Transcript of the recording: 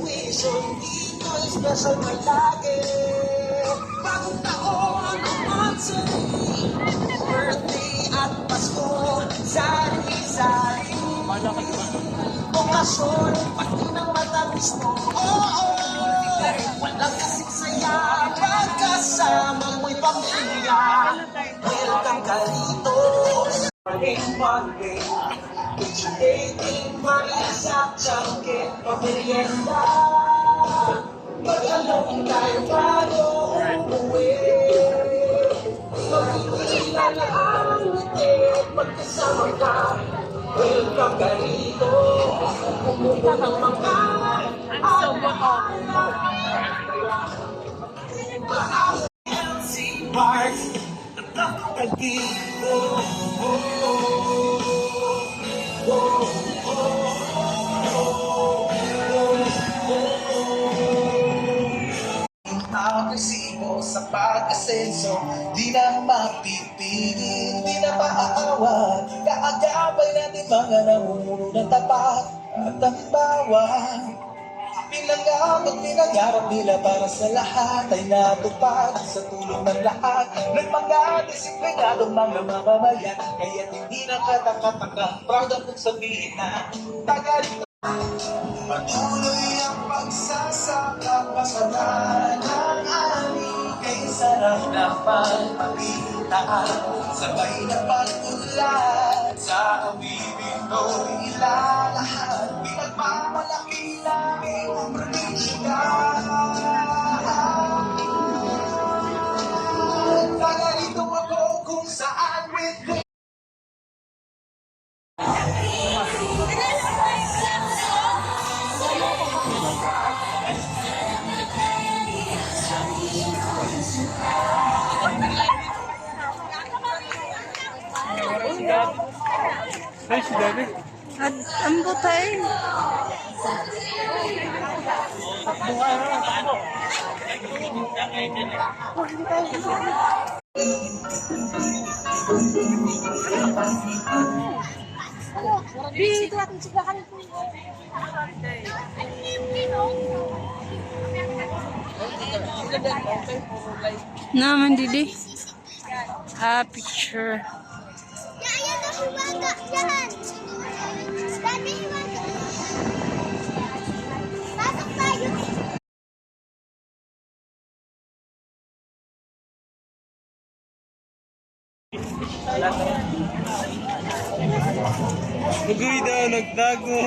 tuition dito'y special palagi. Bagong taon, monthly, birthday at Pasko, sari-sari, okasyon, pati ng matamis mo. Oo, walang kasing saya, pagkasama mo'y pamilya. Welcome ka rito. Monday, dating, maisak, changke, pamerienda. Mag-along tayo bago umuwi. Magkikilala ang ngiti, magkasama ka. Welcome ka rito. Umuwi ng mga LC Park, Taguig. Agresibo sa pag-asenso, di na mapipigil, di na maaawat. Kaagapay natin mga namumuno ng tapat at ang bawat pinangako at pinangarap nila para sa lahat ay natupad sa tulong ng lahat ng mga disiplinadong mga mamamayan. Kaya hindi na katakataka, proud akong sabihin na tagalito. Patuloy ang pagsasaka, pasalan ng ani, kay sarap na pagpapita. Sabay na pag-ulan, sa awibig to'y ilalahat. Pinagmamalaki namin ang probinsya. Tagalito ako kung saan with Ay, si David. Ang butay. Takbo nga, takbo. Dito ating sigahan ko. Naman didi. Picture. Ayan na si Waga, yan! Dati si Waga. Pasok tayo. Nagoy daw, nagtago.